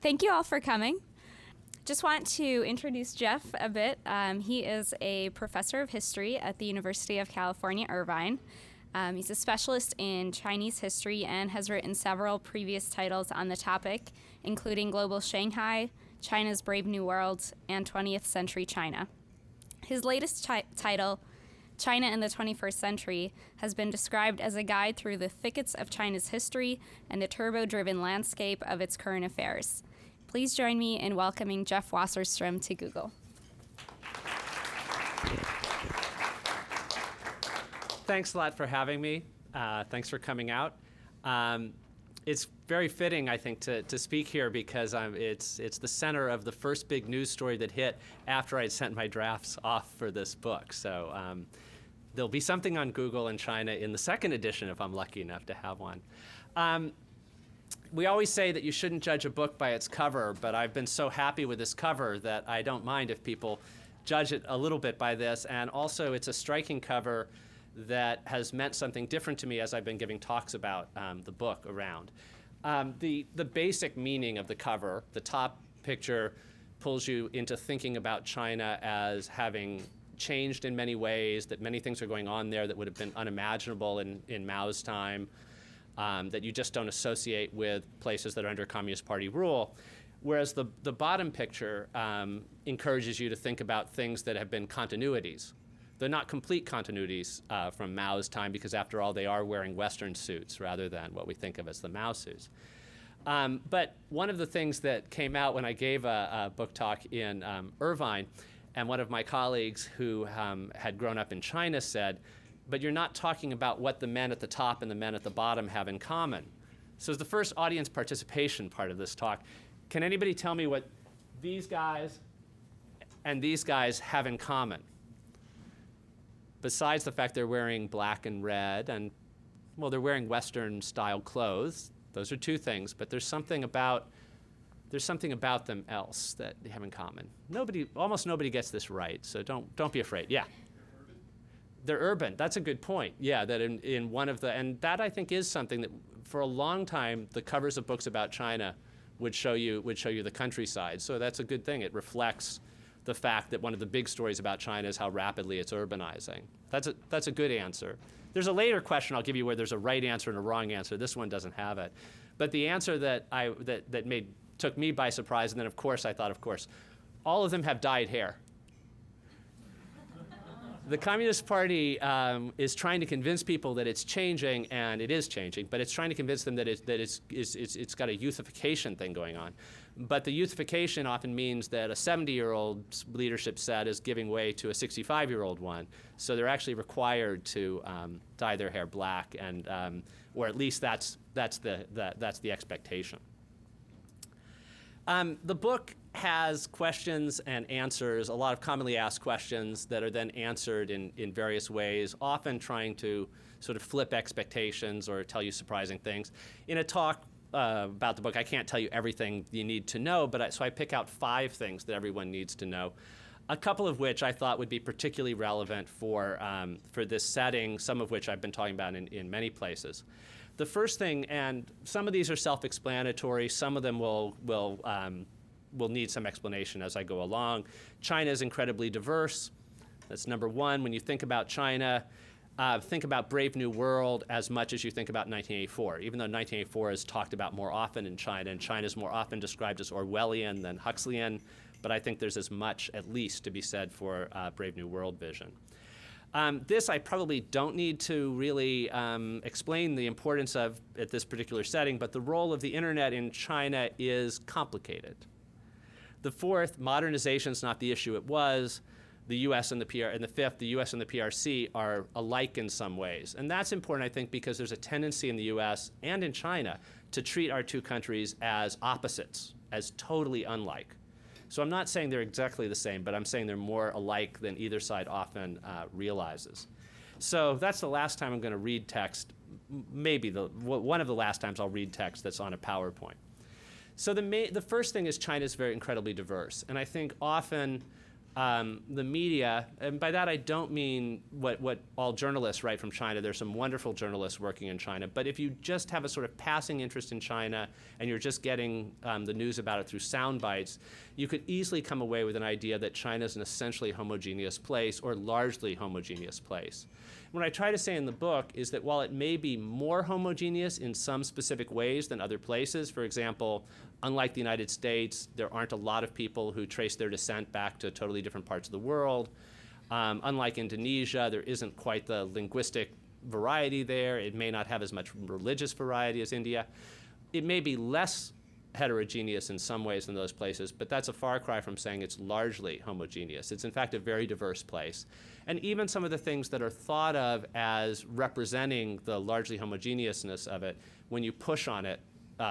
Thank you all for coming. Just want to introduce Jeff a bit. He is a professor of history at the University of California, Irvine. He's a specialist in Chinese history and has written several previous titles on the topic, including Global Shanghai, China's Brave New World, and 20th Century China. His latest title, China in the 21st Century, has been described as a guide through the thickets of China's history and the turbo-driven landscape of its current affairs. Please join me in welcoming Jeff Wasserstrom to Google. Thanks a lot for having me. Thanks for coming out. It's very fitting, I think, to speak here because it's the center of the first big news story that hit after I'd sent my drafts off for this book. So there'll be something on Google and China in the second edition if I'm lucky enough to have one. We always say that you shouldn't judge a book by its cover, but I've been so happy with this cover that I don't mind if people judge it a little bit by this. And also, it's a striking cover that has meant something different to me as I've been giving talks about the book around. The basic meaning of the cover, the top picture pulls you into thinking about China as having changed in many ways, that many things are going on there that would have been unimaginable in Mao's time, that you just don't associate with places that are under Communist Party rule. Whereas the bottom picture encourages you to think about things that have been continuities. They're not complete continuities from Mao's time because, after all, they are wearing Western suits rather than what we think of as the Mao suits. But one of the things that came out when I gave a book talk in Irvine, and one of my colleagues who had grown up in China said, but you're not talking about what the men at the top and the men at the bottom have in common. So as the first audience participation part of this talk, can anybody tell me what these guys and these guys have in common? Besides the fact they're wearing black and red and, well, they're wearing Western style clothes. Those are two things, but there's something about them else that they have in common. Almost nobody gets this right, so don't be afraid. Yeah. They're urban. That's a good point. Yeah, that in one of the, and that I think is something that for a long time the covers of books about China would show you the countryside. So that's a good thing. It reflects the fact that one of the big stories about China is how rapidly it's urbanizing. That's a good answer. There's a later question I'll give you where there's a right answer and a wrong answer. This one doesn't have it. But the answer that took me by surprise, and then of course I thought, of course, all of them have dyed hair. The Communist Party is trying to convince people that it's changing, and it is changing, but it's trying to convince them that it's got a youthification thing going on. But the youthification often means that a 70-year-old leadership set is giving way to a 65-year-old one. So they're actually required to dye their hair black, and or at least that's the expectation. The book has questions and answers, a lot of commonly asked questions that are then answered in various ways, often trying to sort of flip expectations or tell you surprising things. In a talk about the book, I can't tell you everything you need to know, but so I pick out 5 things that everyone needs to know, a couple of which I thought would be particularly relevant for this setting, some of which I've been talking about in many places. The first thing, and some of these are self-explanatory, some of them will need some explanation as I go along. China is incredibly diverse. That's number one. When you think about China, think about Brave New World as much as you think about 1984, even though 1984 is talked about more often in China, and China is more often described as Orwellian than Huxleyan, but I think there's as much, at least, to be said for Brave New World vision. This I probably don't need to really explain the importance of at this particular setting, but the role of the internet in China is complicated. The fourth, modernization is not the issue it was. The U.S. and the PR, and the fifth, the U.S. and the PRC are alike in some ways. And that's important, I think, because there's a tendency in the U.S. and in China to treat our two countries as opposites, as totally unlike. So I'm not saying they're exactly the same, but I'm saying they're more alike than either side often realizes. So that's the last time I'm going to read text, maybe one of the last times I'll read text that's on a PowerPoint. So the first thing is China's very incredibly diverse. And I think often the media, and by that I don't mean what all journalists write from China. There's some wonderful journalists working in China. But if you just have a sort of passing interest in China and you're just getting the news about it through sound bites, you could easily come away with an idea that China is an essentially homogeneous place or largely homogeneous place. What I try to say in the book is that while it may be more homogeneous in some specific ways than other places, for example, unlike the United States, there aren't a lot of people who trace their descent back to totally different parts of the world. Unlike Indonesia, there isn't quite the linguistic variety there. It may not have as much religious variety as India. It may be less heterogeneous in some ways than those places, but that's a far cry from saying it's largely homogeneous. It's in fact a very diverse place. And even some of the things that are thought of as representing the largely homogeneousness of it, when you push on it,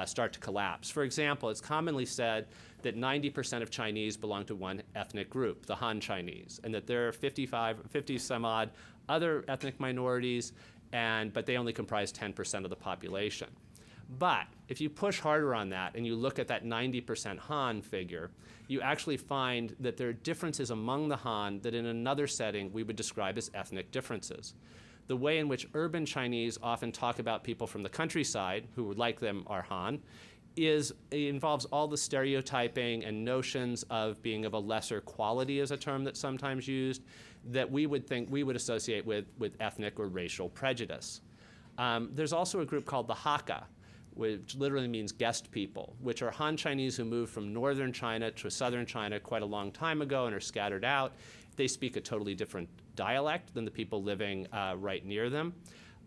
start to collapse. For example, it's commonly said that 90% of Chinese belong to one ethnic group, the Han Chinese, and that there are 50 some odd other ethnic minorities, but they only comprise 10% of the population. But if you push harder on that and you look at that 90% Han figure, you actually find that there are differences among the Han that in another setting we would describe as ethnic differences. The way in which urban Chinese often talk about people from the countryside, who like them are Han, it involves all the stereotyping and notions of being of a lesser quality, is a term that's sometimes used, that we would associate with ethnic or racial prejudice. There's also a group called the Hakka, which literally means guest people, which are Han Chinese who moved from northern China to southern China quite a long time ago and are scattered out. They speak a totally different dialect than the people living right near them.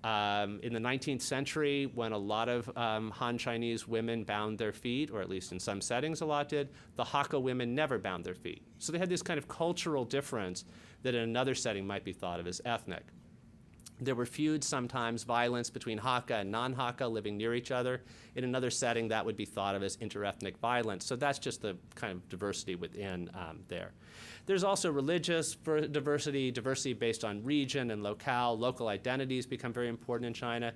In the 19th century, when a lot of Han Chinese women bound their feet, or at least in some settings a lot did, the Hakka women never bound their feet. So they had this kind of cultural difference that in another setting might be thought of as ethnic. There were feuds sometimes, violence between Hakka and non-Hakka living near each other. In another setting, that would be thought of as interethnic violence. So that's just the kind of diversity within there. There's also religious diversity based on region and locale. Local identities become very important in China.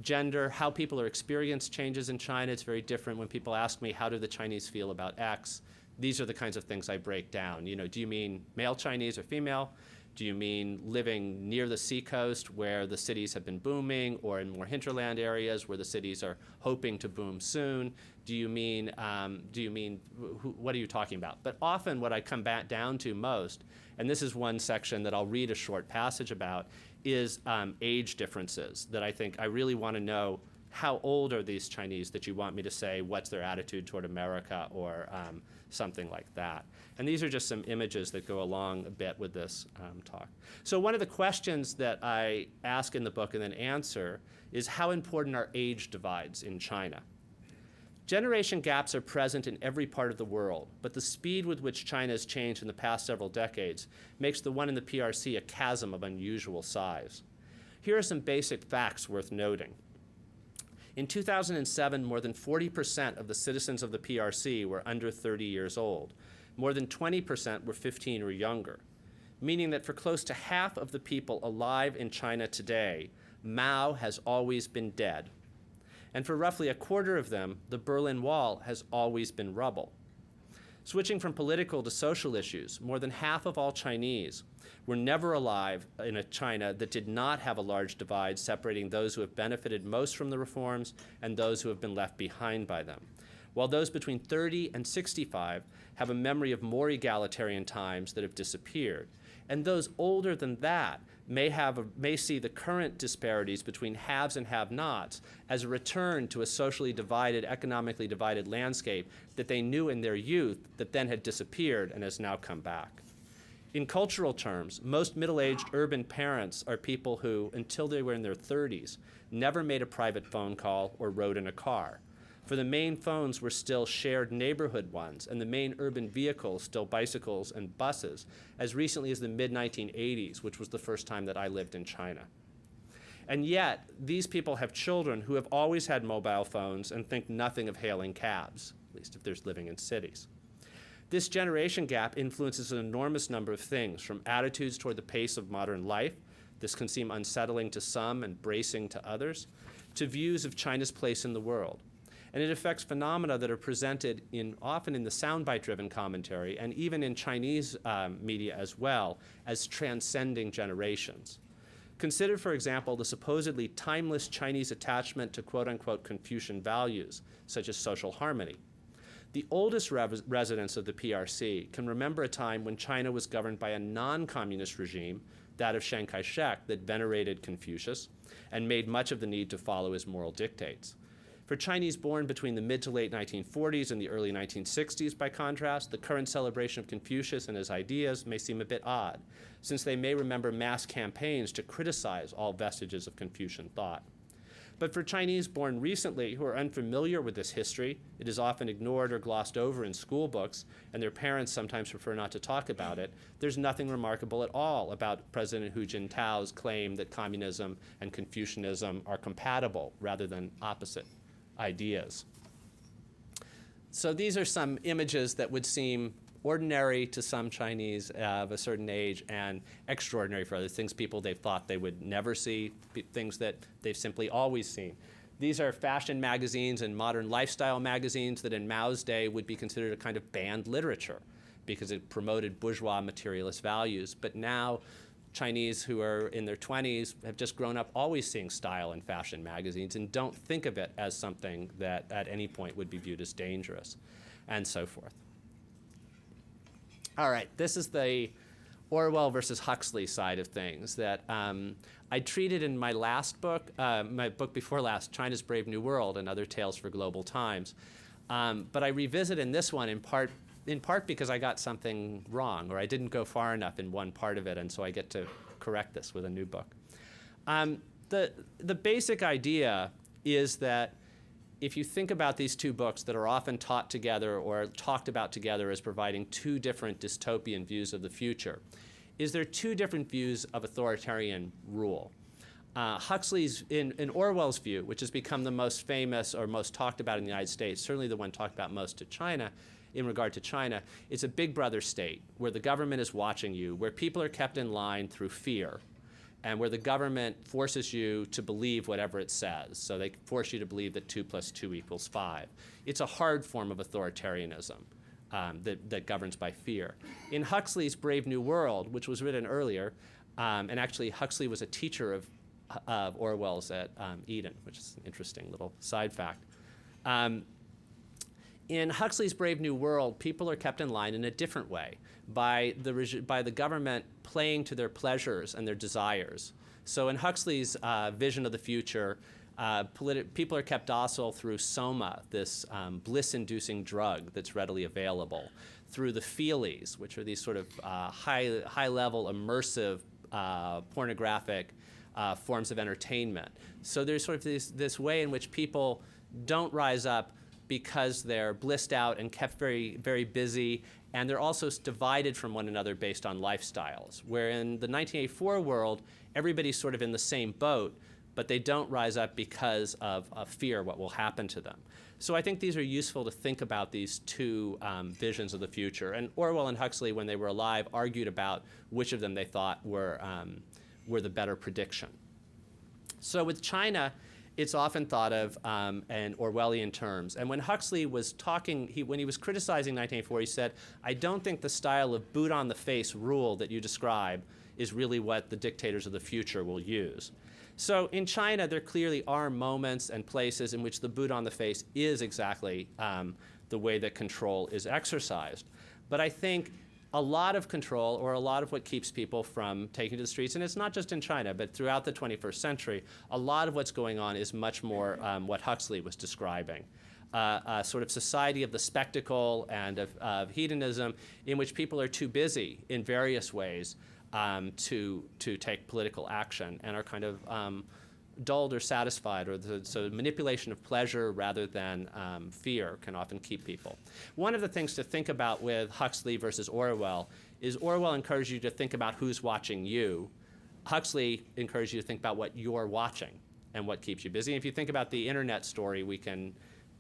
Gender, how people are experienced changes in China. It's very different when people ask me, how do the Chinese feel about X? These are the kinds of things I break down. You know, do you mean male Chinese or female? Do you mean living near the seacoast where the cities have been booming, or in more hinterland areas where the cities are hoping to boom soon? Do you mean what are you talking about? But often what I come back down to most, and this is one section that I'll read a short passage about, is age differences that I think I really want to know. How old are these Chinese that you want me to say what's their attitude toward America or something like that? And these are just some images that go along a bit with this talk. So one of the questions that I ask in the book and then answer is how important are age divides in China? Generation gaps are present in every part of the world, but the speed with which China has changed in the past several decades makes the one in the PRC a chasm of unusual size. Here are some basic facts worth noting. In 2007, more than 40% of the citizens of the PRC were under 30 years old. More than 20% were 15 or younger, meaning that for close to half of the people alive in China today, Mao has always been dead. And for roughly a quarter of them, the Berlin Wall has always been rubble. Switching from political to social issues, more than half of all Chinese were never alive in a China that did not have a large divide separating those who have benefited most from the reforms and those who have been left behind by them, while those between 30 and 65 have a memory of more egalitarian times that have disappeared. And those older than that may see the current disparities between haves and have-nots as a return to a socially divided, economically divided landscape that they knew in their youth that then had disappeared and has now come back. In cultural terms, most middle-aged urban parents are people who, until they were in their 30s, never made a private phone call or rode in a car. For the main phones were still shared neighborhood ones, and the main urban vehicles still bicycles and buses, as recently as the mid-1980s, which was the first time that I lived in China. And yet, these people have children who have always had mobile phones and think nothing of hailing cabs, at least if they're living in cities. This generation gap influences an enormous number of things, from attitudes toward the pace of modern life, this can seem unsettling to some and bracing to others, to views of China's place in the world. And it affects phenomena that are presented often in the soundbite-driven commentary, and even in Chinese media as well, as transcending generations. Consider, for example, the supposedly timeless Chinese attachment to quote-unquote Confucian values, such as social harmony. The oldest residents of the PRC can remember a time when China was governed by a non-communist regime, that of Chiang Kai-shek, that venerated Confucius and made much of the need to follow his moral dictates. For Chinese born between the mid to late 1940s and the early 1960s, by contrast, the current celebration of Confucius and his ideas may seem a bit odd, since they may remember mass campaigns to criticize all vestiges of Confucian thought. But for Chinese born recently who are unfamiliar with this history, it is often ignored or glossed over in school books, and their parents sometimes prefer not to talk about it. There's nothing remarkable at all about President Hu Jintao's claim that communism and Confucianism are compatible rather than opposite ideas. So these are some images that would seem ordinary to some Chinese of a certain age and extraordinary for others, things people they thought they would never see, things that they've simply always seen. These are fashion magazines and modern lifestyle magazines that in Mao's day would be considered a kind of banned literature because it promoted bourgeois materialist values. But now Chinese who are in their 20s have just grown up always seeing style in fashion magazines and don't think of it as something that at any point would be viewed as dangerous, and so forth. All right, this is the Orwell versus Huxley side of things that I treated in my last book, my book before last, China's Brave New World and Other Tales for Global Times. But I revisit in this one in part because I got something wrong, or I didn't go far enough in one part of it, and so I get to correct this with a new book. The basic idea is that if you think about these two books that are often taught together or talked about together as providing two different dystopian views of the future, is there two different views of authoritarian rule. Huxley's, in Orwell's view, which has become the most famous or most talked about in the United States, certainly the one talked about most to China, in regard to China, it's a big brother state where the government is watching you, where people are kept in line through fear, and where the government forces you to believe whatever it says. So they force you to believe that 2 + 2 = 5. It's a hard form of authoritarianism that governs by fear. In Huxley's Brave New World, which was written earlier, and actually Huxley was a teacher of Orwell's at Eden, which is an interesting little side fact. In Huxley's Brave New World, people are kept in line in a different way by the government playing to their pleasures and their desires. So in Huxley's vision of the future, people are kept docile through soma, this bliss-inducing drug that's readily available, through the feelies, which are these sort of high-level, immersive, pornographic forms of entertainment. So there's sort of this way in which people don't rise up because they're blissed out and kept very, very busy, and they're also divided from one another based on lifestyles. Where in the 1984 world, everybody's sort of in the same boat, but they don't rise up because of fear what will happen to them. So I think these are useful to think about these two visions of the future. And Orwell and Huxley, when they were alive, argued about which of them they thought were the better prediction. So with China, it's often thought of in Orwellian terms. And when Huxley was talking, when he was criticizing 1984, he said, I don't think the style of boot-on-the-face rule that you describe is really what the dictators of the future will use. So in China, there clearly are moments and places in which the boot on the face is exactly the way that control is exercised. But I think a lot of control, or a lot of what keeps people from taking to the streets, and it's not just in China, but throughout the 21st century, a lot of what's going on is much more what Huxley was describing. A sort of society of the spectacle and of hedonism in which people are too busy in various ways to take political action and are kind of dulled or satisfied, or so manipulation of pleasure rather than fear can often keep people. One of the things to think about with Huxley versus Orwell is Orwell encouraged you to think about who's watching you. Huxley encouraged you to think about what you're watching and what keeps you busy. And if you think about the internet story, we can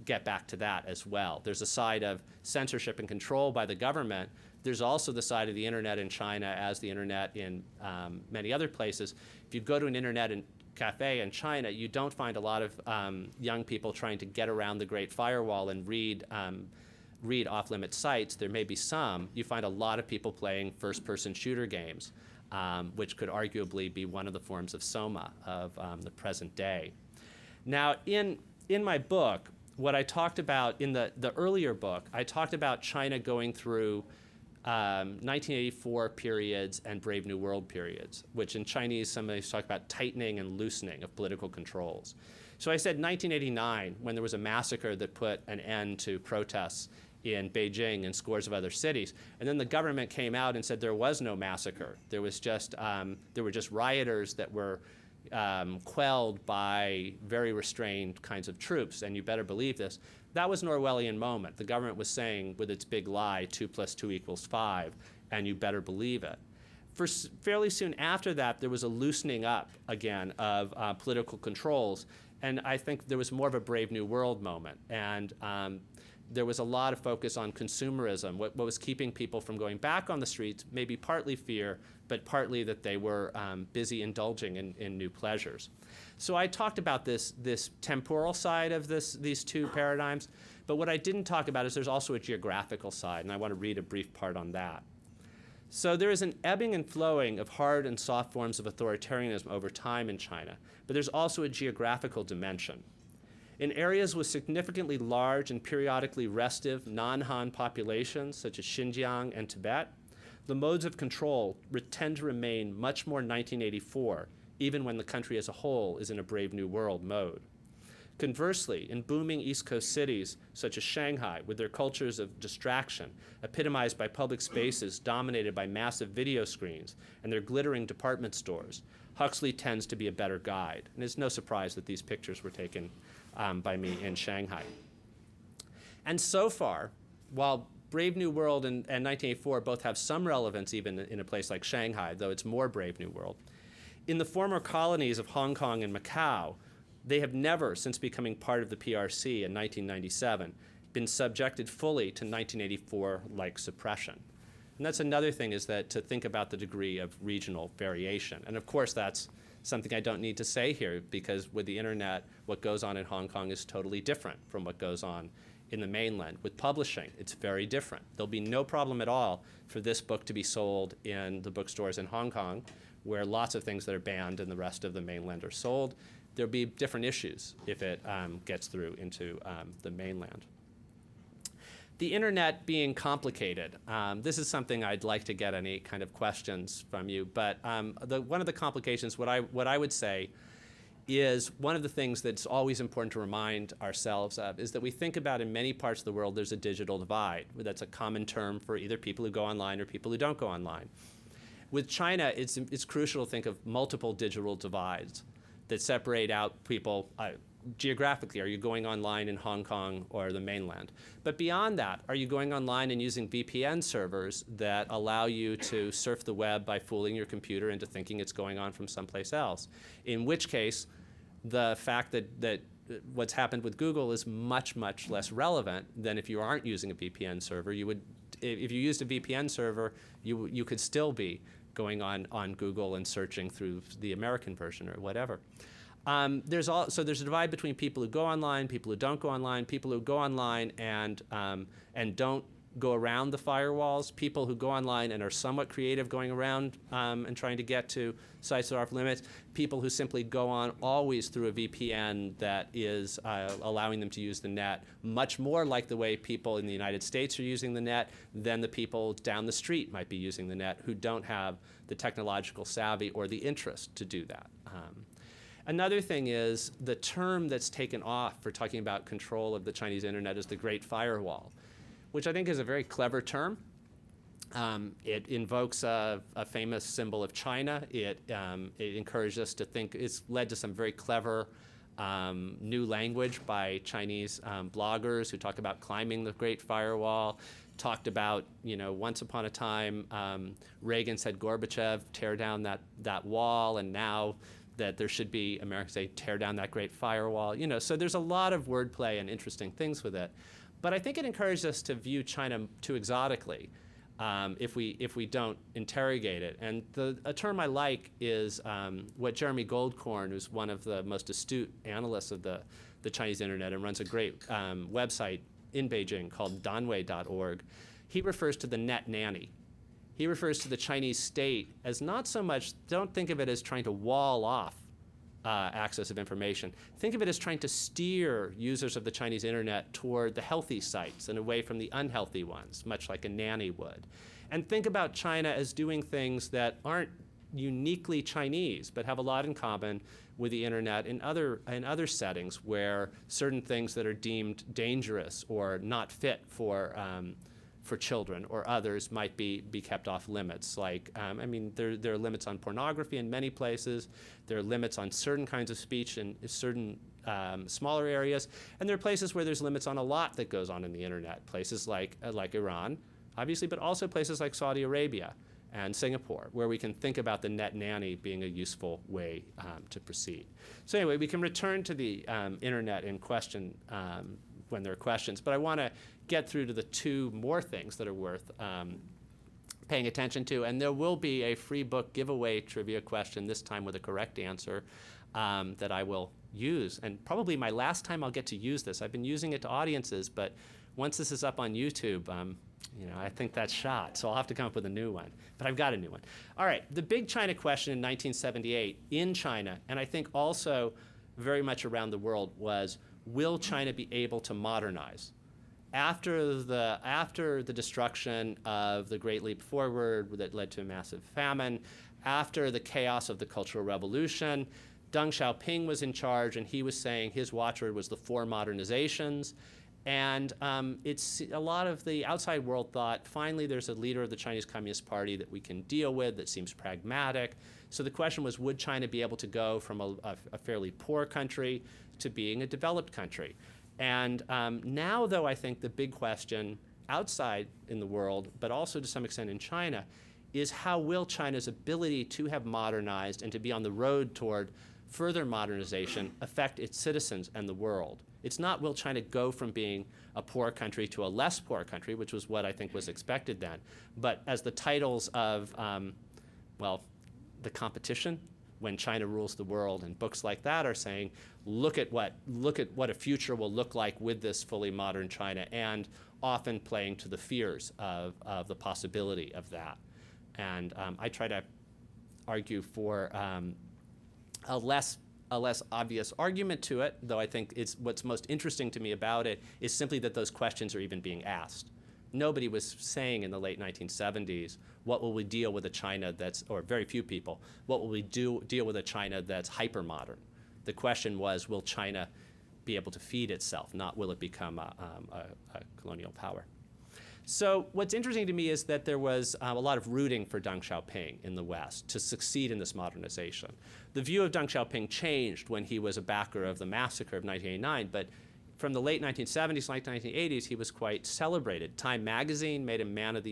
get back to that as well. There's a side of censorship and control by the government. There's also the side of the internet in China, as the internet in many other places. If you go to an internet cafe in China, you don't find a lot of young people trying to get around the Great Firewall and read off-limit sites. There may be some. You find a lot of people playing first-person shooter games, which could arguably be one of the forms of Soma of the present day. Now, in my book, what I talked about in the earlier book, I talked about China going through 1984 periods and Brave New World periods, which in Chinese somebody talk about tightening and loosening of political controls. So I said 1989, when there was a massacre that put an end to protests in Beijing and scores of other cities, and then the government came out and said there was no massacre. There was just there were just rioters that were quelled by very restrained kinds of troops, and you better believe this. That was an Orwellian moment. The government was saying with its big lie, 2 + 2 = 5, and you better believe it. Fairly soon after that, there was a loosening up again of political controls, and I think there was more of a Brave New World moment. And there was a lot of focus on consumerism, what was keeping people from going back on the streets, maybe partly fear, but partly that they were busy indulging in new pleasures. So I talked about this temporal side of these two paradigms, but what I didn't talk about is there's also a geographical side, and I want to read a brief part on that. So there is an ebbing and flowing of hard and soft forms of authoritarianism over time in China, but there's also a geographical dimension. In areas with significantly large and periodically restive non-Han populations, such as Xinjiang and Tibet, the modes of control tend to remain much more 1984, even when the country as a whole is in a Brave New World mode. Conversely, in booming East Coast cities, such as Shanghai, with their cultures of distraction, epitomized by public spaces dominated by massive video screens and their glittering department stores, Huxley tends to be a better guide. And it's no surprise that these pictures were taken by me in Shanghai. And so far, while Brave New World and 1984 both have some relevance even in a place like Shanghai, though it's more Brave New World, in the former colonies of Hong Kong and Macau, they have never, since becoming part of the PRC in 1997, been subjected fully to 1984-like suppression. And that's another thing, is that to think about the degree of regional variation. And of course, that's something I don't need to say here, because with the internet, what goes on in Hong Kong is totally different from what goes on in the mainland. With publishing, it's very different. There'll be no problem at all for this book to be sold in the bookstores in Hong Kong, where lots of things that are banned in the rest of the mainland are sold. There'll be different issues if it gets through into the mainland. The internet being complicated, this is something I'd like to get any kind of questions from you, but one of the complications, what I would say, is one of the things that's always important to remind ourselves of is that we think about in many parts of the world there's a digital divide. That's a common term for either people who go online or people who don't go online. With China, it's crucial to think of multiple digital divides that separate out people geographically. Are you going online in Hong Kong or the mainland? But beyond that, are you going online and using VPN servers that allow you to surf the web by fooling your computer into thinking it's going on from someplace else? In which case, the fact that what's happened with Google is much, much less relevant than if you aren't using a VPN server. If you used a VPN server, you could still be going on Google and searching through the American version or whatever. There's a divide between people who go online, people who don't go online, people who go online and don't go around the firewalls, people who go online and are somewhat creative going around and trying to get to sites that are off limits, people who simply go on always through a VPN that is allowing them to use the net, much more like the way people in the United States are using the net than the people down the street might be using the net who don't have the technological savvy or the interest to do that. Another thing is the term that's taken off for talking about control of the Chinese internet is the Great Firewall, which I think is a very clever term. It invokes a famous symbol of China. It encouraged us to think. It's led to some very clever new language by Chinese bloggers who talk about climbing the Great Firewall, talked about, once upon a time, Reagan said Gorbachev, tear down that wall, and now that there should be, Americans say, tear down that Great Firewall. So there's a lot of wordplay and interesting things with it. But I think it encouraged us to view China too exotically. if we don't interrogate it. And a term I like is what Jeremy Goldkorn, who's one of the most astute analysts of the Chinese internet and runs a great website in Beijing called danwei.org, he refers to the net nanny. He refers to the Chinese state as not so much, don't think of it as trying to wall off access of information. Think of it as trying to steer users of the Chinese internet toward the healthy sites and away from the unhealthy ones, much like a nanny would. And think about China as doing things that aren't uniquely Chinese, but have a lot in common with the internet in other settings where certain things that are deemed dangerous or not fit for children or others might be kept off limits. Like, I mean, there are limits on pornography in many places. There are limits on certain kinds of speech in certain smaller areas. And there are places where there's limits on a lot that goes on in the internet. Places like Iran, obviously, but also places like Saudi Arabia and Singapore, where we can think about the net nanny being a useful way to proceed. So anyway, we can return to the internet in question when there are questions, but I want to get through to the two more things that are worth paying attention to, and there will be a free book giveaway trivia question, this time with a correct answer, that I will use, and probably my last time I'll get to use this. I've been using it to audiences, but once this is up on YouTube, I think that's shot, so I'll have to come up with a new one, but I've got a new one. All right, the big China question in 1978 in China, and I think also very much around the world, was, will China be able to modernize? After the destruction of the Great Leap Forward that led to a massive famine, after the chaos of the Cultural Revolution, Deng Xiaoping was in charge, and he was saying his watchword was the 4 modernizations. And it's a lot of the outside world thought, finally, there's a leader of the Chinese Communist Party that we can deal with that seems pragmatic. So the question was, would China be able to go from a fairly poor country to being a developed country? And now, though, I think the big question outside in the world, but also to some extent in China, is how will China's ability to have modernized and to be on the road toward further modernization affect its citizens and the world? It's not, will China go from being a poor country to a less poor country, which was what I think was expected then, but as the titles of, the competition, when China rules the world, and books like that are saying, look at what a future will look like with this fully modern China, and often playing to the fears of the possibility of that. And I try to argue for a less obvious argument to it, though I think what's most interesting to me about it is simply that those questions are even being asked. Nobody was saying in the late 1970s, what will we deal with a China that's, or very few people, what will we deal with a China that's hyper-modern? The question was, will China be able to feed itself, not will it become a colonial power? So what's interesting to me is that there was a lot of rooting for Deng Xiaoping in the West to succeed in this modernization. The view of Deng Xiaoping changed when he was a backer of the massacre of 1989, but from the late 1970s, late 1980s, he was quite celebrated. Time magazine named him Man of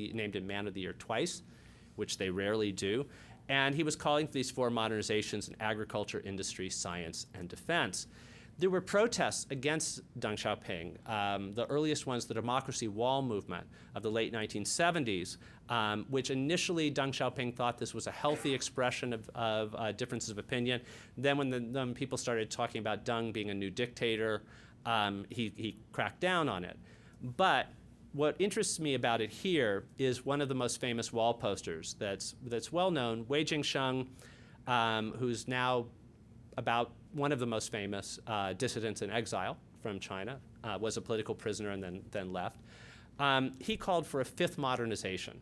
the Year twice, which they rarely do. And he was calling for these 4 modernizations in agriculture, industry, science, and defense. There were protests against Deng Xiaoping, the earliest ones, the Democracy Wall movement of the late 1970s, which initially Deng Xiaoping thought this was a healthy expression of differences of opinion. Then when people started talking about Deng being a new dictator, he cracked down on it. But what interests me about it here is one of the most famous wall posters that's well known, Wei Jingsheng, who's now about one of the most famous dissidents in exile from China, was a political prisoner and then left. He called for a 5th modernization.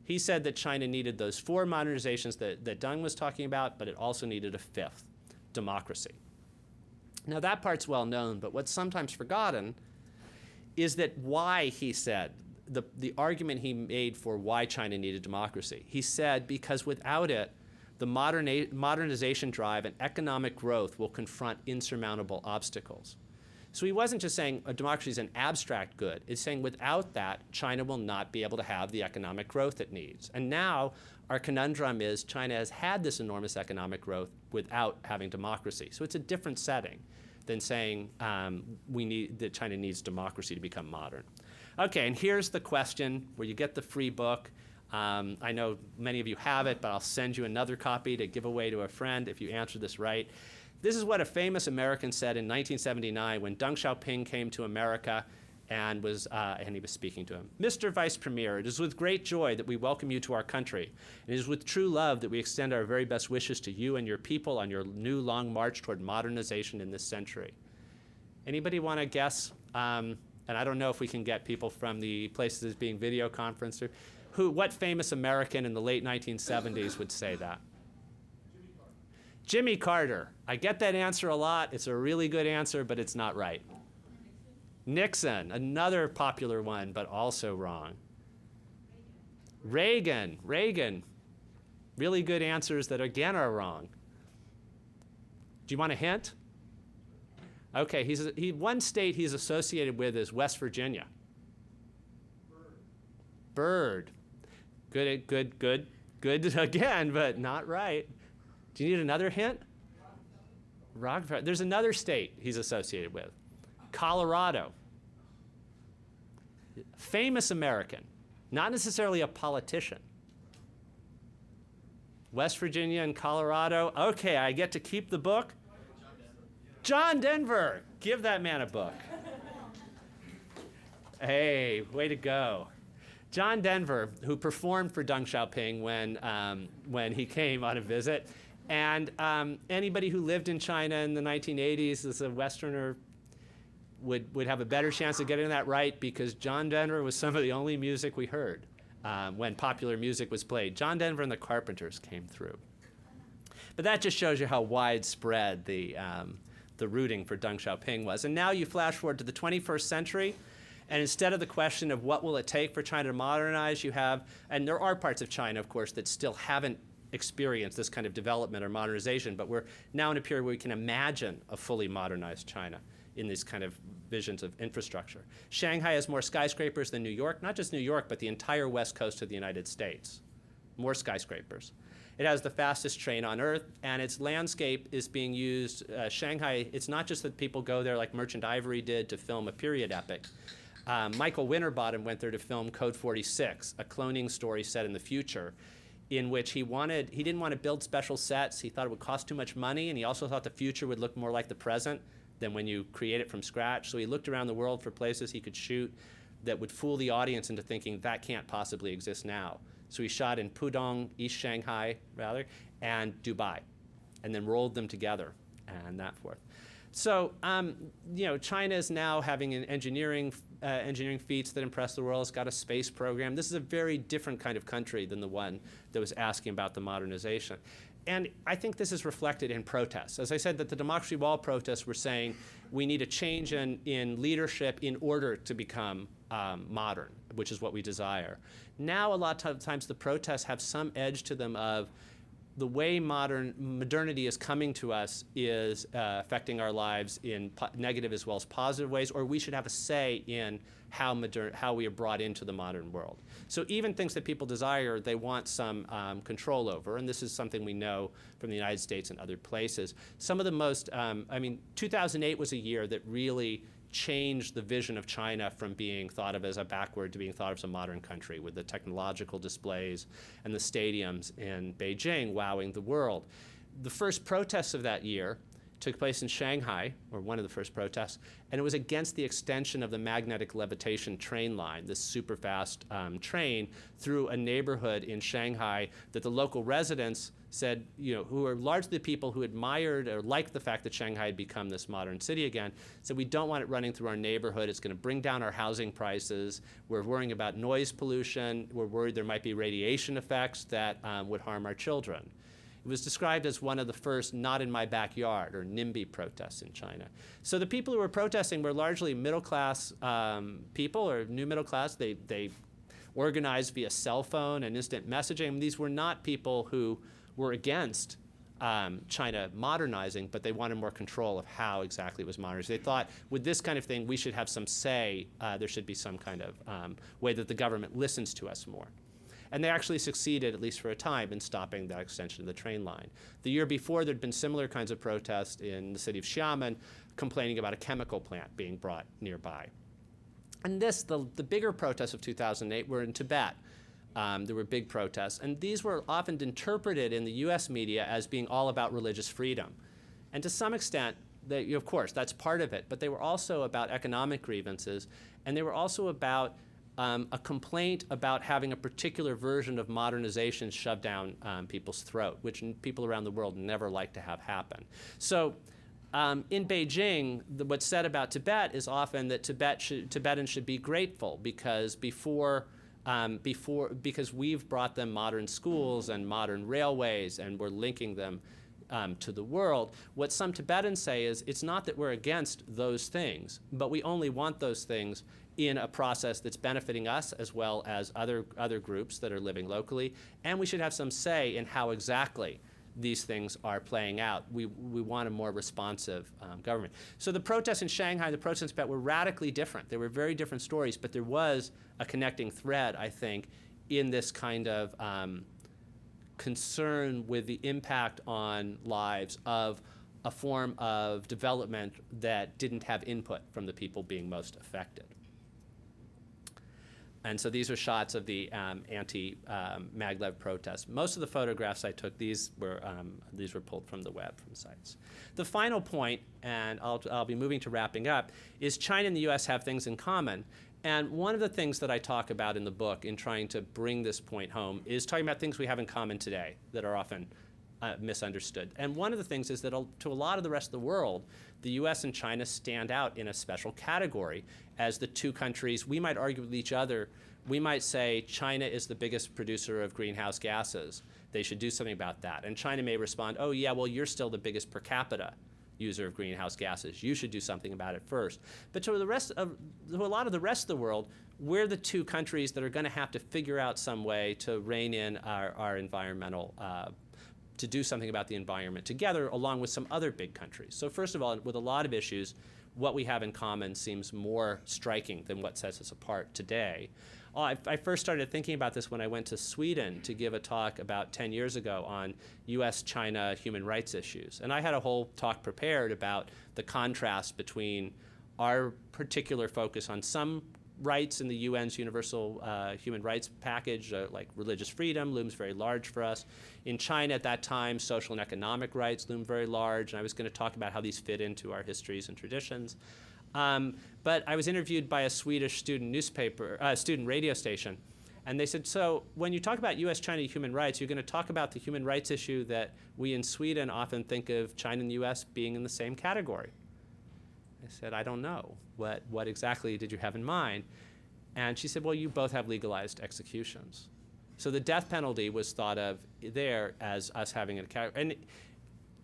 He said that China needed those 4 modernizations that Deng was talking about, but it also needed a 5th, democracy. Now that part's well known, but what's sometimes forgotten is that why he said, the argument he made for why China needed democracy. He said because without it, the modernization drive and economic growth will confront insurmountable obstacles. So he wasn't just saying a democracy is an abstract good. It's saying without that, China will not be able to have the economic growth it needs. And now our conundrum is China has had this enormous economic growth without having democracy. So it's a different setting than saying that China needs democracy to become modern. Okay, and here's the question where you get the free book. I know many of you have it, but I'll send you another copy to give away to a friend if you answer this right. This is what a famous American said in 1979 when Deng Xiaoping came to America and he was speaking to him. Mr. Vice Premier, it is with great joy that we welcome you to our country. It is with true love that we extend our very best wishes to you and your people on your new long march toward modernization in this century. Anybody want to guess? And I don't know if we can get people from the places that's being video conferenced. What famous American in the late 1970s would say that? Jimmy Carter. I get that answer a lot. It's a really good answer, but it's not right. Nixon, another popular one, but also wrong. Reagan. Really good answers that again are wrong. Do you want a hint? Okay, one state he's associated with is West Virginia. Bird. Good again, but not right. Do you need another hint? Rockefeller. There's another state he's associated with. Colorado. Famous American, not necessarily a politician. West Virginia and Colorado. Okay, I get to keep the book. John Denver. Give that man a book. Hey, way to go. John Denver, who performed for Deng Xiaoping when he came on a visit. And anybody who lived in China in the 1980s as a Westerner would have a better chance of getting that right because John Denver was some of the only music we heard when popular music was played. John Denver and the Carpenters came through. But that just shows you how widespread the rooting for Deng Xiaoping was. And now you flash forward to the 21st century, and instead of the question of what will it take for China to modernize, you have, and there are parts of China, of course, that still haven't experienced this kind of development or modernization, but we're now in a period where we can imagine a fully modernized China in these kind of visions of infrastructure. Shanghai has more skyscrapers than New York, not just New York, but the entire west coast of the United States. More skyscrapers. It has the fastest train on Earth, and its landscape is being used. Shanghai, it's not just that people go there like Merchant Ivory did to film a period epic. Michael Winterbottom went there to film Code 46, a cloning story set in the future, in which he didn't want to build special sets. He thought it would cost too much money, and he also thought the future would look more like the present than when you create it from scratch. So he looked around the world for places he could shoot that would fool the audience into thinking that can't possibly exist now. So he shot in Pudong, East Shanghai, rather, and Dubai, and then rolled them together and that forth. So, China is now having an engineering feats that impress the world. It's got a space program. This is a very different kind of country than the one that was asking about the modernization. And I think this is reflected in protests. As I said, that the Democracy Wall protests were saying we need a change in leadership in order to become modern, which is what we desire. Now, a lot of times the protests have some edge to them of the way modernity is coming to us is affecting our lives in negative as well as positive ways, or we should have a say in how we are brought into the modern world. So even things that people desire, they want some control over, and this is something we know from the United States and other places. Some of the most, 2008 was a year that really changed the vision of China from being thought of as a backward to being thought of as a modern country, with the technological displays and the stadiums in Beijing wowing the world. The first protests of that year took place in Shanghai, or one of the first protests, and it was against the extension of the magnetic levitation train line, this super fast train through a neighborhood in Shanghai that the local residents said, who are largely the people who admired or liked the fact that Shanghai had become this modern city again, said we don't want it running through our neighborhood. It's going to bring down our housing prices. We're worrying about noise pollution. We're worried there might be radiation effects that would harm our children. It was described as one of the first not in my backyard or NIMBY protests in China. So the people who were protesting were largely middle-class people or new middle class. They organized via cell phone and instant messaging. These were not people who were against China modernizing, but they wanted more control of how exactly it was modernized. They thought, with this kind of thing, we should have some say. There should be some kind of way that the government listens to us more. And they actually succeeded, at least for a time, in stopping that extension of the train line. The year before, there'd been similar kinds of protests in the city of Xiamen, complaining about a chemical plant being brought nearby. And the bigger protests of 2008 were in Tibet. There were big protests, and these were often interpreted in the US media as being all about religious freedom. And to some extent, of course, that's part of it, but they were also about economic grievances, and they were also about a complaint about having a particular version of modernization shoved down people's throat, which people around the world never like to have happen. So in Beijing, what's said about Tibet is often that Tibetans should be grateful because because we've brought them modern schools and modern railways, and we're linking them to the world. What some Tibetans say is it's not that we're against those things, but we only want those things in a process that's benefiting us as well as other groups that are living locally, and we should have some say in how exactly these things are playing out. We want a more responsive government. So the protests in Shanghai, the protests in Tibet were radically different. They were very different stories, but there was a connecting thread, I think, in this kind of concern with the impact on lives of a form of development that didn't have input from the people being most affected. And so these are shots of the anti-maglev protests. Most of the photographs I took, these were pulled from the web, from sites. The final point, and I'll be moving to wrapping up, is China and the US have things in common. And one of the things that I talk about in the book in trying to bring this point home is talking about things we have in common today that are often misunderstood. And one of the things is that to a lot of the rest of the world, the US and China stand out in a special category as the two countries. We might argue with each other. We might say China is the biggest producer of greenhouse gases. They should do something about that. And China may respond, oh yeah, well, you're still the biggest per capita user of greenhouse gases. You should do something about it first. But to a lot of the rest of the world, we're the two countries that are going to have to figure out some way to rein in our environmental to do something about the environment together, along with some other big countries. So first of all, with a lot of issues, what we have in common seems more striking than what sets us apart today. I first started thinking about this when I went to Sweden to give a talk about 10 years ago on US-China human rights issues. And I had a whole talk prepared about the contrast between our particular focus on some rights in the UN's Universal Human Rights Package, like religious freedom, looms very large for us. In China at that time, social and economic rights loomed very large, and I was going to talk about how these fit into our histories and traditions. But I was interviewed by a Swedish student radio station, and they said, so when you talk about US-China human rights, you're going to talk about the human rights issue that we in Sweden often think of China and the US being in the same category. I said, I don't know. What exactly did you have in mind? And she said, well, you both have legalized executions. So the death penalty was thought of there as us having a category. And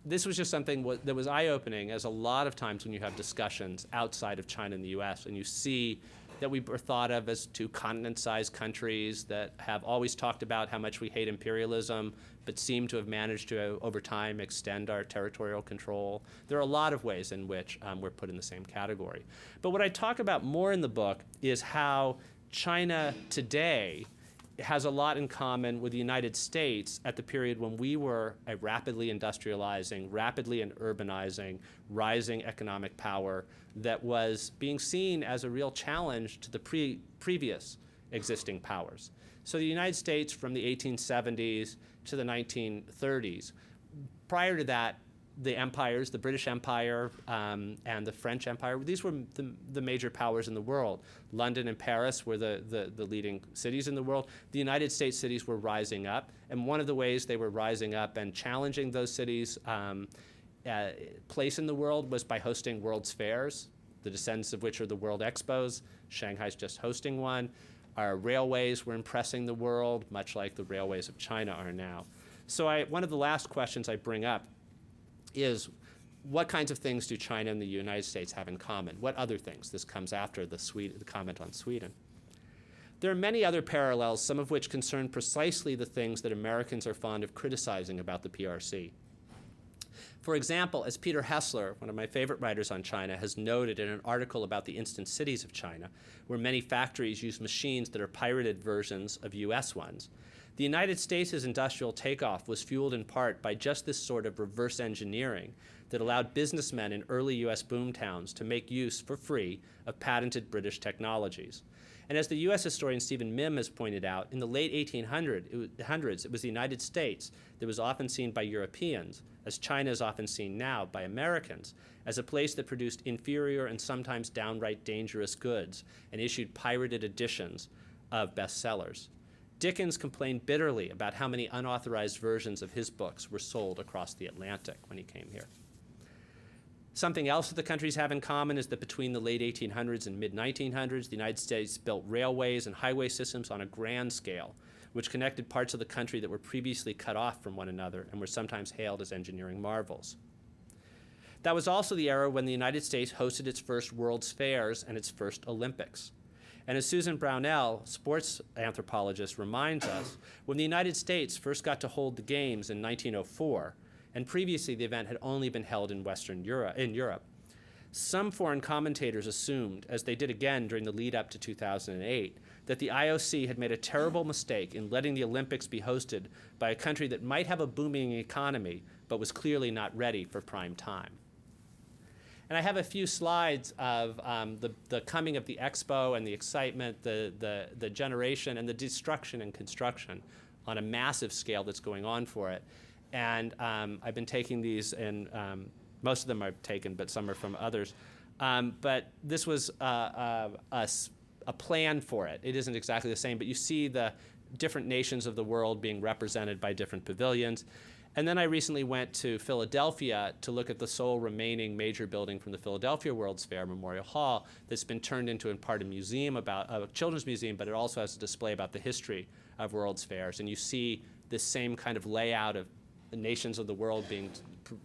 this was just something that was eye-opening, as a lot of times when you have discussions outside of China and the US, and you see that we were thought of as two continent-sized countries that have always talked about how much we hate imperialism, but seem to have managed to, over time, extend our territorial control. There are a lot of ways in which we're put in the same category. But what I talk about more in the book is how China today has a lot in common with the United States at the period when we were a rapidly industrializing, rapidly and urbanizing, rising economic power that was being seen as a real challenge to the previous existing powers. So the United States from the 1870s to the 1930s, prior to that, the empires, the British Empire and the French Empire, these were the major powers in the world. London and Paris were the leading cities in the world. The United States cities were rising up, and one of the ways they were rising up and challenging those cities' place in the world was by hosting World's Fairs, the descendants of which are the World Expos. Shanghai's just hosting one. Our railways were impressing the world, much like the railways of China are now. So one of the last questions I bring up is, what kinds of things do China and the United States have in common? What other things? This comes after the comment on Sweden. There are many other parallels, some of which concern precisely the things that Americans are fond of criticizing about the PRC. For example, as Peter Hessler, one of my favorite writers on China, has noted in an article about the instant cities of China, where many factories use machines that are pirated versions of US ones, the United States' industrial takeoff was fueled in part by just this sort of reverse engineering that allowed businessmen in early US boomtowns to make use for free of patented British technologies. And as the US historian Stephen Mihm has pointed out, in the late 1800s, it was the United States that was often seen by Europeans, as China is often seen now by Americans, as a place that produced inferior and sometimes downright dangerous goods and issued pirated editions of bestsellers. Dickens complained bitterly about how many unauthorized versions of his books were sold across the Atlantic when he came here. Something else that the countries have in common is that between the late 1800s and mid-1900s, the United States built railways and highway systems on a grand scale, which connected parts of the country that were previously cut off from one another and were sometimes hailed as engineering marvels. That was also the era when the United States hosted its first World's Fairs and its first Olympics. And as Susan Brownell, sports anthropologist, reminds us, when the United States first got to hold the Games in 1904, and previously the event had only been held in Europe, some foreign commentators assumed, as they did again during the lead up to 2008, that the IOC had made a terrible mistake in letting the Olympics be hosted by a country that might have a booming economy, but was clearly not ready for prime time. And I have a few slides of the coming of the expo and the excitement, the generation and the destruction and construction on a massive scale that's going on for it. And I've been taking these, and most of them are taken, but some are from others. But this was a plan for it. It isn't exactly the same, but you see the different nations of the world being represented by different pavilions. And then I recently went to Philadelphia to look at the sole remaining major building from the Philadelphia World's Fair, Memorial Hall, that's been turned into, in part, a museum, about a children's museum, but it also has a display about the history of World's Fairs. And you see this same kind of layout of the nations of the world being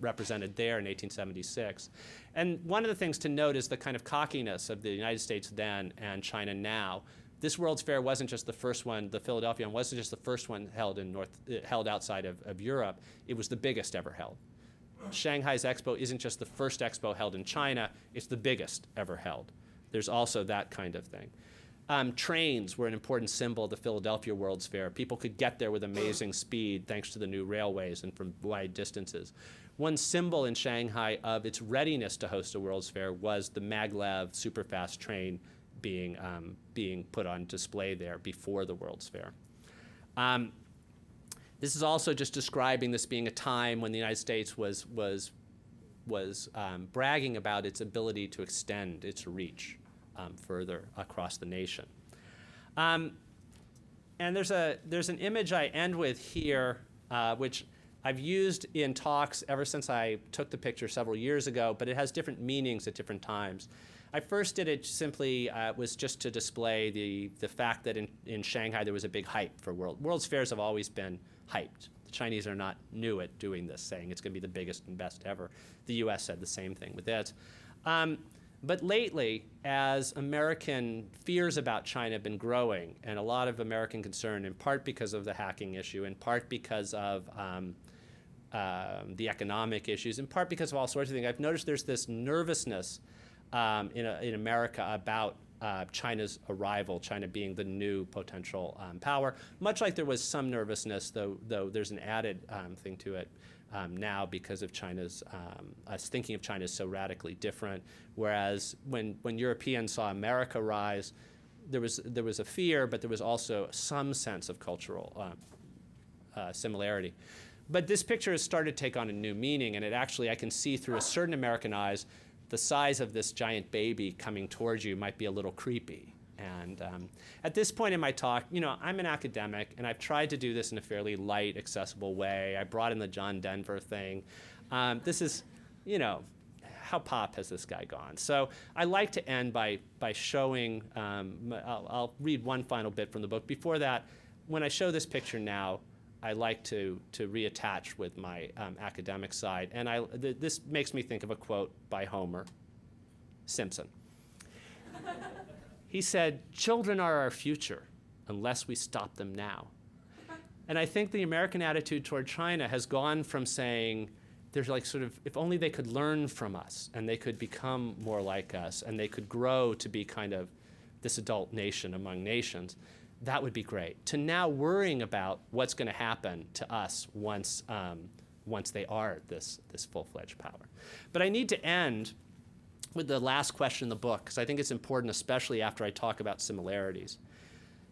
represented there in 1876. And one of the things to note is the kind of cockiness of the United States then and China now. This World's Fair wasn't just the first one, the Philadelphia one wasn't just the first one held outside of Europe. It was the biggest ever held. Shanghai's expo isn't just the first expo held in China, it's the biggest ever held. There's also that kind of thing. Trains were an important symbol of the Philadelphia World's Fair. People could get there with amazing speed thanks to the new railways and from wide distances. One symbol in Shanghai of its readiness to host a World's Fair was the maglev superfast train being put on display there before the World's Fair. This is also just describing this being a time when the United States was bragging about its ability to extend its reach further across the nation. And there's an image I end with here, which I've used in talks ever since I took the picture several years ago, but it has different meanings at different times. I first did it simply, was just to display the fact that in Shanghai there was a big hype for World's Fairs have always been hyped. The Chinese are not new at doing this, saying it's going to be the biggest and best ever. The US said the same thing with it. But lately, as American fears about China have been growing, and a lot of American concern, in part because of the hacking issue, in part because of the economic issues, in part because of all sorts of things, I've noticed there's this nervousness in America about China's arrival, China being the new potential power, much like there was some nervousness, though there's an added thing to it now because of China's, us thinking of China as so radically different, whereas when Europeans saw America rise, there was a fear, but there was also some sense of cultural similarity. But this picture has started to take on a new meaning, and it actually, I can see through a certain American eyes, the size of this giant baby coming towards you might be a little creepy. And at this point in my talk, I'm an academic, and I've tried to do this in a fairly light, accessible way. I brought in the John Denver thing. This is, how pop has this guy gone? So I like to end by showing, I'll read one final bit from the book. Before that, when I show this picture now, I like to reattach with my academic side. And this makes me think of a quote by Homer Simpson. He said, "Children are our future unless we stop them now." And I think the American attitude toward China has gone from saying, there's like sort of, if only they could learn from us and they could become more like us and they could grow to be kind of this adult nation among nations, that would be great. To now worrying about what's going to happen to us once once they are this full-fledged power. But I need to end with the last question in the book, because I think it's important, especially after I talk about similarities.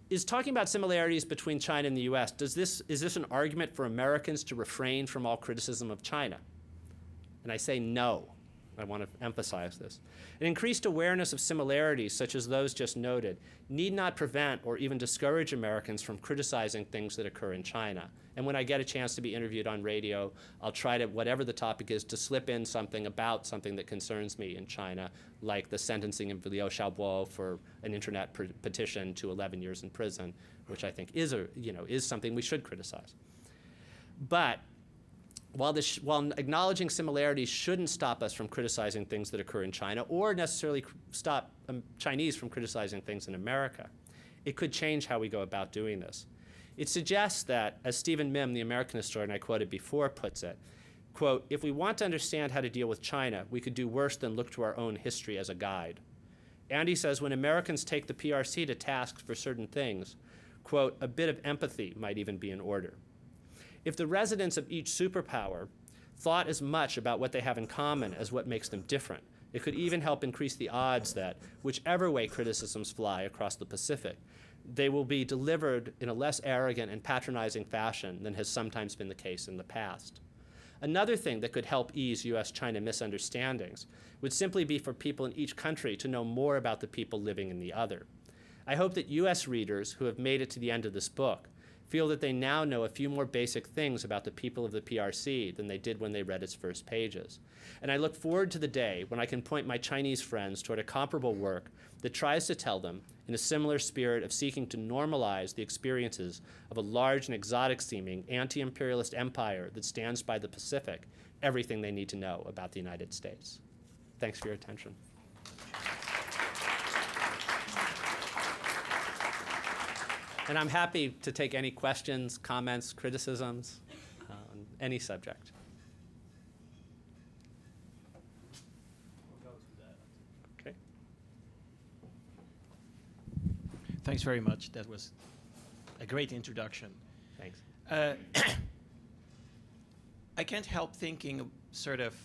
Is talking about similarities between China and the US, is this an argument for Americans to refrain from all criticism of China? And I say no. I want to emphasize this. An increased awareness of similarities, such as those just noted, need not prevent or even discourage Americans from criticizing things that occur in China. And when I get a chance to be interviewed on radio, I'll try to, whatever the topic is, to slip in something about something that concerns me in China, like the sentencing of Liu Xiaobo for an internet petition to 11 years in prison, which I think is something we should criticize. But while acknowledging similarities shouldn't stop us from criticizing things that occur in China or necessarily stop Chinese from criticizing things in America, it could change how we go about doing this. It suggests that, as Stephen Mihm, the American historian I quoted before, puts it, quote, if we want to understand how to deal with China, we could do worse than look to our own history as a guide. And he says when Americans take the PRC to task for certain things, quote, a bit of empathy might even be in order. If the residents of each superpower thought as much about what they have in common as what makes them different, it could even help increase the odds that, whichever way criticisms fly across the Pacific, they will be delivered in a less arrogant and patronizing fashion than has sometimes been the case in the past. Another thing that could help ease US-China misunderstandings would simply be for people in each country to know more about the people living in the other. I hope that US readers who have made it to the end of this book feel that they now know a few more basic things about the people of the PRC than they did when they read its first pages. And I look forward to the day when I can point my Chinese friends toward a comparable work that tries to tell them, in a similar spirit of seeking to normalize the experiences of a large and exotic-seeming anti-imperialist empire that stands by the Pacific, everything they need to know about the United States. Thanks for your attention. And I'm happy to take any questions, comments, criticisms on any subject. Okay. Thanks very much. That was a great introduction. Thanks. I can't help thinking sort of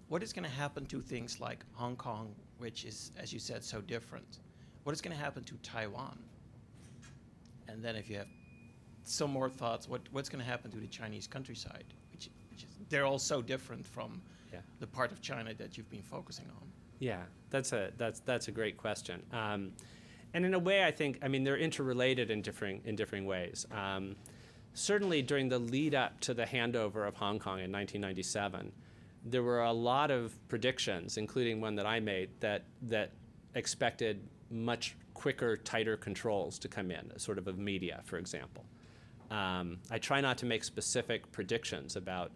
what is going to happen to things like Hong Kong, which is, as you said, so different. What is going to happen to Taiwan? And then if you have some more thoughts, what's going to happen to the Chinese countryside, which is, they're all so different from the part of China that you've been focusing on. Yeah, that's a great question. And in a way, I think, they're interrelated in differing ways. Certainly during the lead up to the handover of Hong Kong in 1997, there were a lot of predictions, including one that I made, that expected much quicker, tighter controls to come in, sort of media, for example. I try not to make specific predictions about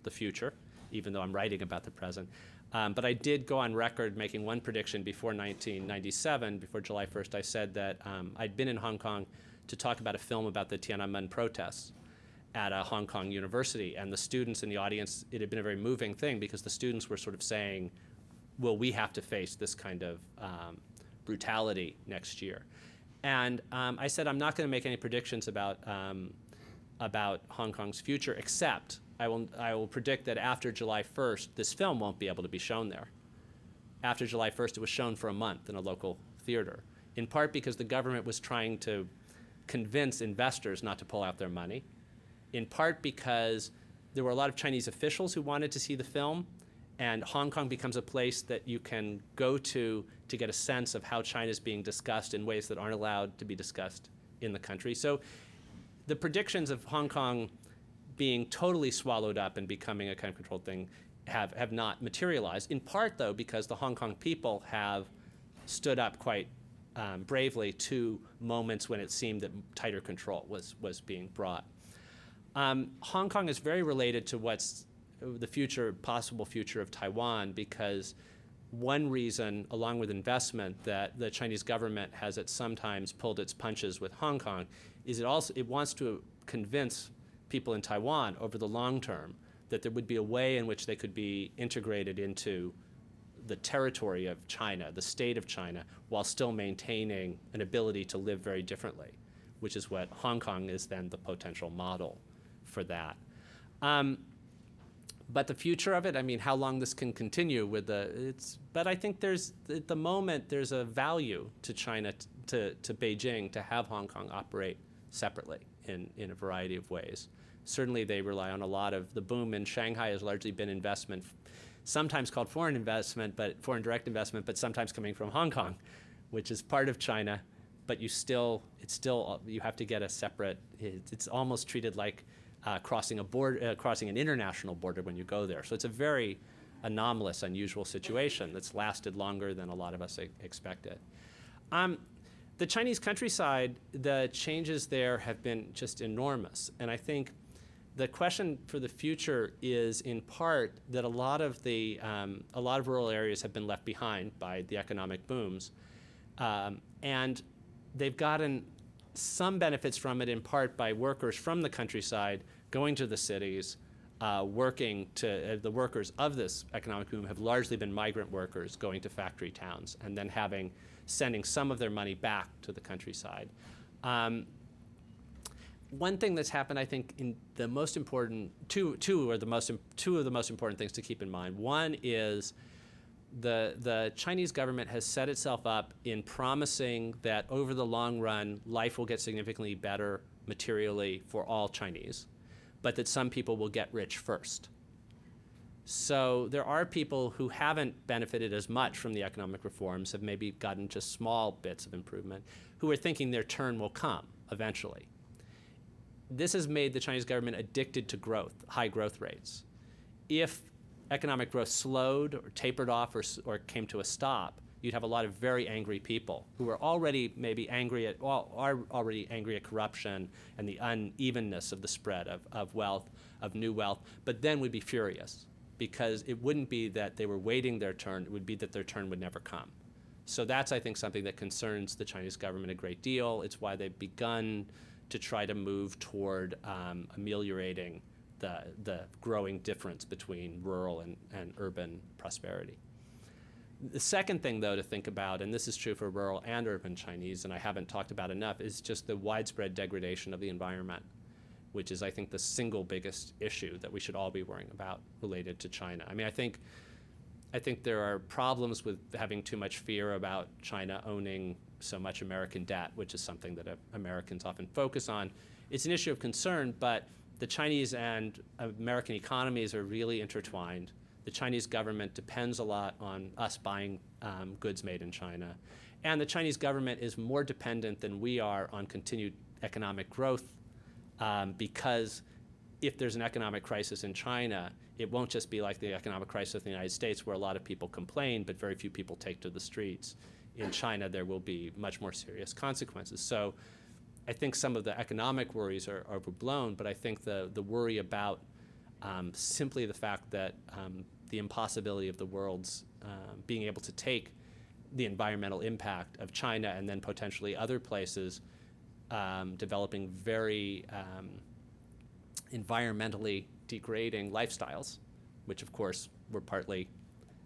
the future, even though I'm writing about the present. But I did go on record making one prediction before 1997, before July 1st. I said that I'd been in Hong Kong to talk about a film about the Tiananmen protests at a Hong Kong university. And the students in the audience, it had been a very moving thing because the students were sort of saying, will we have to face this kind of brutality next year? And I said, I'm not going to make any predictions about Hong Kong's future, except I will predict that after July 1st, this film won't be able to be shown there. After July 1st, it was shown for a month in a local theater, in part because the government was trying to convince investors not to pull out their money, in part because there were a lot of Chinese officials who wanted to see the film, and Hong Kong becomes a place that you can go to get a sense of how China is being discussed in ways that aren't allowed to be discussed in the country. So the predictions of Hong Kong being totally swallowed up and becoming a kind of controlled thing have not materialized, in part, though, because the Hong Kong people have stood up quite bravely to moments when it seemed that tighter control was being brought. Hong Kong is very related to what's the possible future of Taiwan, because one reason, along with investment, that the Chinese government has at sometimes pulled its punches with Hong Kong is it wants to convince people in Taiwan over the long term that there would be a way in which they could be integrated into the territory of China, the state of China, while still maintaining an ability to live very differently, which is what Hong Kong is then the potential model for that. But the future of it, I mean, how long this can continue with but I think at the moment, there's a value to China, to Beijing, to have Hong Kong operate separately in a variety of ways. Certainly they rely on a lot of, the boom in Shanghai has largely been investment, sometimes called foreign investment, but foreign direct investment, but sometimes coming from Hong Kong, which is part of China, but you have to get a separate, it's almost treated like crossing an international border when you go there. So it's a very anomalous, unusual situation that's lasted longer than a lot of us expected. The Chinese countryside, the changes there have been just enormous. And I think the question for the future is, in part, that a lot of rural areas have been left behind by the economic booms. And they've gotten some benefits from it, in part by workers from the countryside going to the cities, working to, the workers of this economic boom have largely been migrant workers going to factory towns and then sending some of their money back to the countryside. One thing that's happened, I think, in the most important, two of the most important things to keep in mind. One is the Chinese government has set itself up in promising that over the long run, life will get significantly better materially for all Chinese, but that some people will get rich first. So there are people who haven't benefited as much from the economic reforms, have maybe gotten just small bits of improvement, who are thinking their turn will come eventually. This has made the Chinese government addicted to growth, high growth rates. If economic growth slowed or tapered off or came to a stop, you'd have a lot of very angry people who are already maybe already angry at corruption and the unevenness of the spread of wealth, of new wealth, but then would be furious because it wouldn't be that they were waiting their turn, it would be that their turn would never come. So that's, I think, something that concerns the Chinese government a great deal. It's why they've begun to try to move toward ameliorating the growing difference between rural and urban prosperity. The second thing, though, to think about, and this is true for rural and urban Chinese, and I haven't talked about enough, is just the widespread degradation of the environment, which is, I think, the single biggest issue that we should all be worrying about related to China. I mean, I think there are problems with having too much fear about China owning so much American debt, which is something that Americans often focus on. It's an issue of concern, but the Chinese and American economies are really intertwined. The Chinese government depends a lot on us buying goods made in China. And the Chinese government is more dependent than we are on continued economic growth because if there's an economic crisis in China, it won't just be like the economic crisis in the United States where a lot of people complain, but very few people take to the streets. In China, there will be much more serious consequences. So I think some of the economic worries are overblown, but I think the worry about simply the fact that the impossibility of the world's being able to take the environmental impact of China and then potentially other places developing very environmentally degrading lifestyles, which of course were partly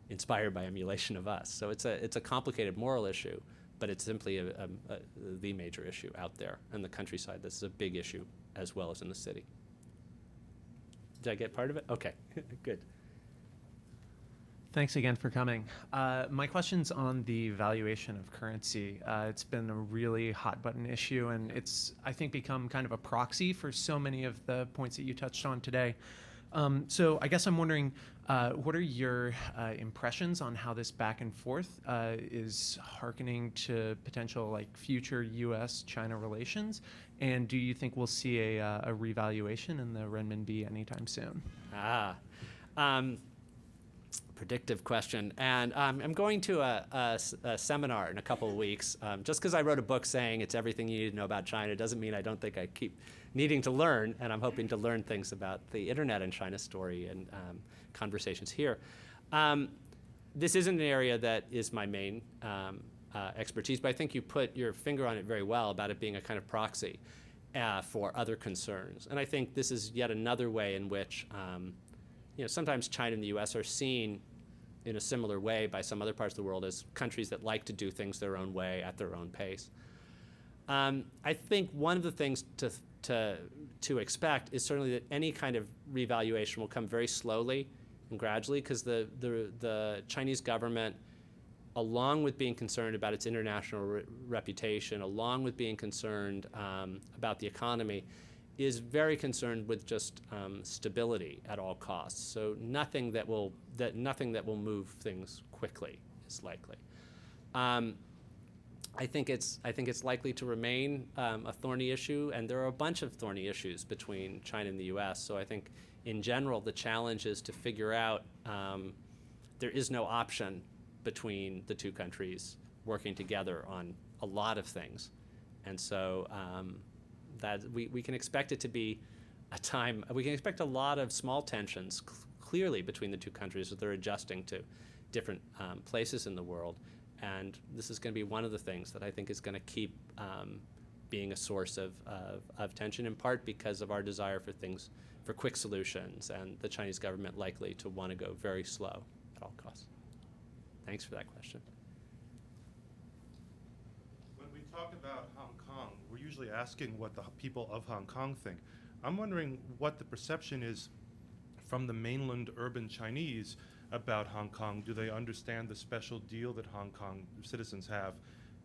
inspired by emulation of us. So it's a complicated moral issue, but it's simply the major issue out there in the countryside. This is a big issue as well as in the city. Did I get part of it? Okay, good. Thanks again for coming. My question's on the valuation of currency. It's been a really hot button issue, and it's, I think, become kind of a proxy for so many of the points that you touched on today. So I guess I'm wondering, what are your impressions on how this back and forth is hearkening to potential like future U.S.-China relations? And do you think we'll see a revaluation in the renminbi anytime soon? Predictive question. And I'm going to a seminar in a couple of weeks. Just because I wrote a book saying it's everything you need to know about China doesn't mean I don't think I keep needing to learn, and I'm hoping to learn things about the internet and China story and conversations here. This isn't an area that is my main expertise, but I think you put your finger on it very well about it being a kind of proxy for other concerns. And I think this is yet another way in which sometimes China and the U.S. are seen in a similar way by some other parts of the world as countries that like to do things their own way at their own pace. I think one of the things to to expect is certainly that any kind of revaluation will come very slowly and gradually, because the Chinese government, along with being concerned about its international reputation, along with being concerned about the economy, is very concerned with just stability at all costs. So nothing that will move things quickly is likely. I think it's likely to remain a thorny issue, and there are a bunch of thorny issues between China and the U.S. So I think, in general, the challenge is to figure out there is no option between the two countries working together on a lot of things, and so that we can expect it to be a time. We can expect a lot of small tensions clearly between the two countries as they're adjusting to different places in the world. And this is going to be one of the things that I think is going to keep being a source of tension, in part because of our desire for quick solutions, and the Chinese government likely to want to go very slow at all costs. Thanks for that question. When we talk about Hong Kong, we're usually asking what the people of Hong Kong think. I'm wondering what the perception is from the mainland urban Chinese about Hong Kong. Do they understand the special deal that Hong Kong citizens have?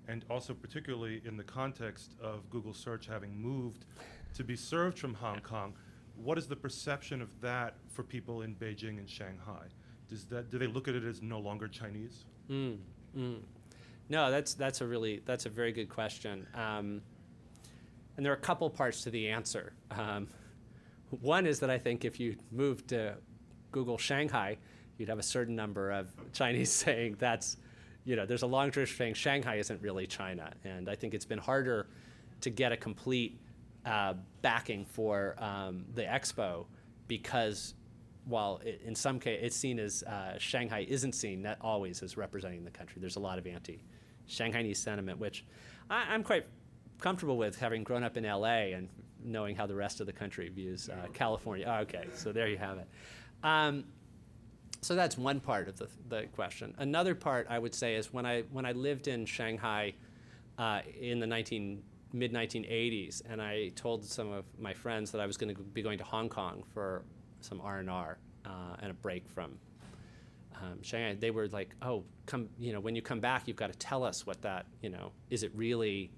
And also particularly in the context of Google search having moved to be served from Hong Kong, what is the perception of that for people in Beijing and Shanghai? Do they look at it as no longer Chinese? No, that's a very good question. And there are a couple parts to the answer. One is that I think if you moved to Google Shanghai, you'd have a certain number of Chinese saying there's a long tradition saying Shanghai isn't really China. And I think it's been harder to get a complete backing for the expo, because while in some cases it's seen as Shanghai isn't seen not always as representing the country. There's a lot of anti-Shanghainese sentiment, which I'm quite comfortable with, having grown up in LA and knowing how the rest of the country views California. Oh, okay, so there you have it. So that's one part of the question. Another part, I would say, is when I lived in Shanghai in the mid-1980s, and I told some of my friends that I was going to be going to Hong Kong for some R&R and a break from Shanghai. They were like, "Oh, when you come back, you've got to tell us what that, is it really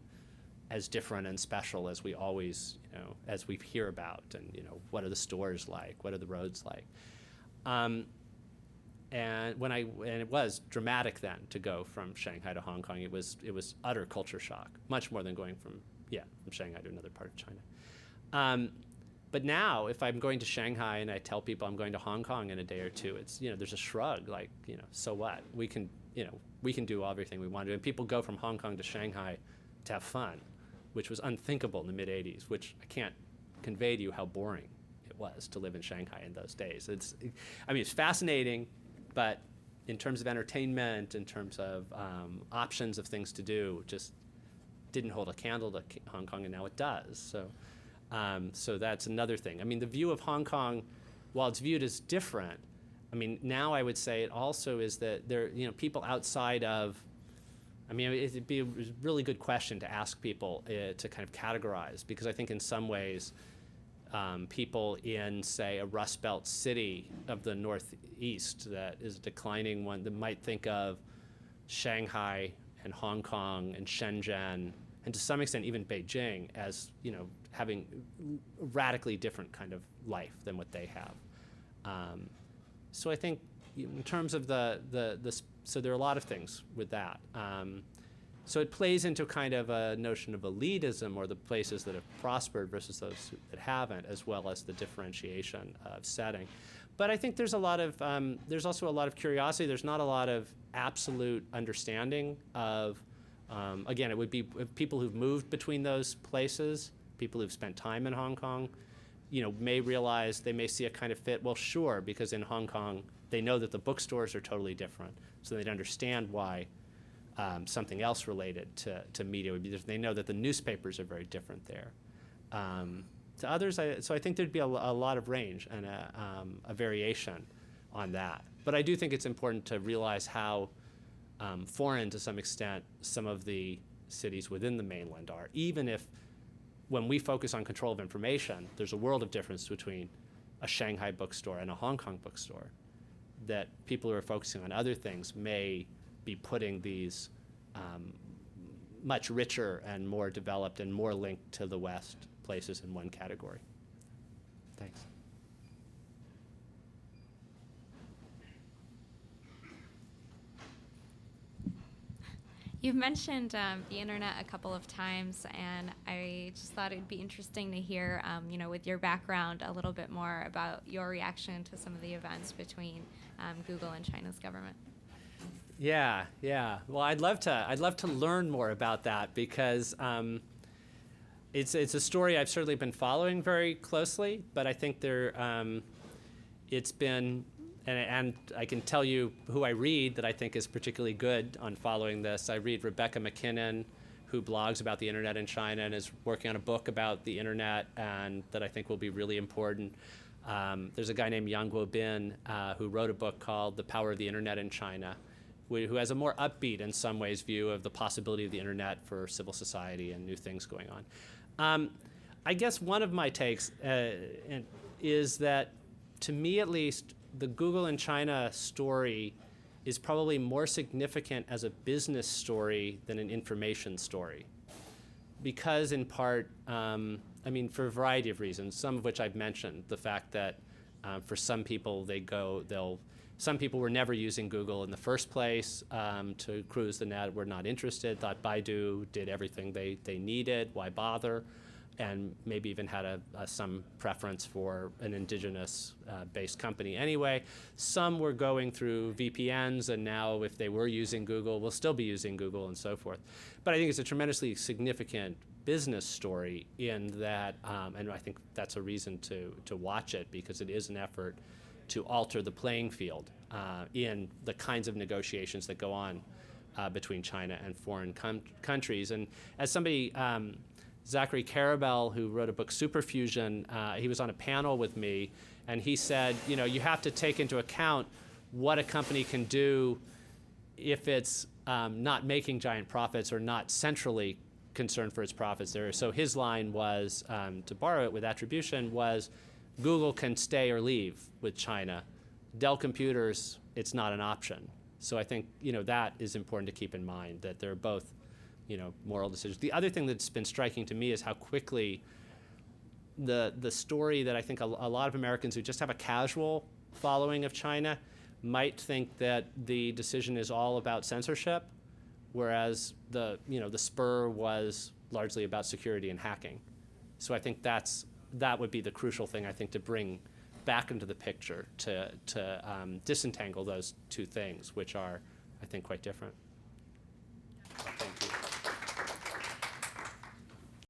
as different and special as we always, as we hear about, and what are the stores like, what are the roads like?" And it was dramatic then to go from Shanghai to Hong Kong. It was utter culture shock, much more than going from Shanghai to another part of China. But now, if I'm going to Shanghai and I tell people I'm going to Hong Kong in a day or two, it's there's a shrug, like, so what? We can do everything we want to do. And people go from Hong Kong to Shanghai to have fun, which was unthinkable in the mid '80s. Which I can't convey to you how boring it was to live in Shanghai in those days. It's fascinating. But in terms of entertainment, in terms of options of things to do, just didn't hold a candle to Hong Kong, and now it does. So that's another thing. The view of Hong Kong, while it's viewed as different, now I would say it also is that there, people outside of, it'd be a really good question to ask people to kind of categorize, because I think in some ways, people in, say, a Rust Belt city of the Northeast that is a declining one, that might think of Shanghai and Hong Kong and Shenzhen, and to some extent even Beijing, as having a radically different kind of life than what they have. So I think in terms of so there are a lot of things with that. So it plays into kind of a notion of elitism, or the places that have prospered versus those that haven't, as well as the differentiation of setting. But I think there's there's also a lot of curiosity. There's not a lot of absolute understanding of, again, it would be people who've moved between those places, people who've spent time in Hong Kong, may realize, they may see a kind of fit. Well, sure, because in Hong Kong, they know that the bookstores are totally different, so they'd understand why something else related to media would be different. They know that the newspapers are very different there. To others, so I think there'd be a lot of range and a variation on that. But I do think it's important to realize how foreign, to some extent, some of the cities within the mainland are, even if when we focus on control of information, there's a world of difference between a Shanghai bookstore and a Hong Kong bookstore, that people who are focusing on other things may be putting these much richer and more developed and more linked to the West places in one category. Thanks. You've mentioned the internet a couple of times, and I just thought it'd be interesting to hear, with your background, a little bit more about your reaction to some of the events between Google and China's government. Yeah. Well, I'd love to learn more about that, because it's a story I've certainly been following very closely. But I think it's been, and I can tell you who I read that I think is particularly good on following this. I read Rebecca McKinnon, who blogs about the internet in China and is working on a book about the internet, and that I think will be really important. There's a guy named Yang Guobin who wrote a book called The Power of the Internet in China, who has a more upbeat, in some ways, view of the possibility of the internet for civil society and new things going on. I guess one of my takes is that, to me at least, the Google and China story is probably more significant as a business story than an information story. Because in part, for a variety of reasons, some of which I've mentioned, the fact that for some people some people were never using Google in the first place to cruise the net, were not interested, thought Baidu did everything they needed, why bother, and maybe even had some preference for an indigenous-based company anyway. Some were going through VPNs, and now if they were using Google, will still be using Google and so forth. But I think it's a tremendously significant business story in that, and I think that's a reason to watch it, because it is an effort to alter the playing field in the kinds of negotiations that go on between China and foreign countries. And as somebody, Zachary Karabell, who wrote a book, Superfusion, he was on a panel with me, and he said, you have to take into account what a company can do if it's not making giant profits or not centrally concerned for its profits there. So his line was, to borrow it with attribution, was Google can stay or leave with China. Dell Computers, it's not an option. So I think that is important to keep in mind, that they're both moral decisions. The other thing that's been striking to me is how quickly the story that I think a lot of Americans who just have a casual following of China might think that the decision is all about censorship, whereas the spur was largely about security and hacking. So I think that would be the crucial thing, I think, to bring back into the picture, to disentangle those two things, which are, I think, quite different.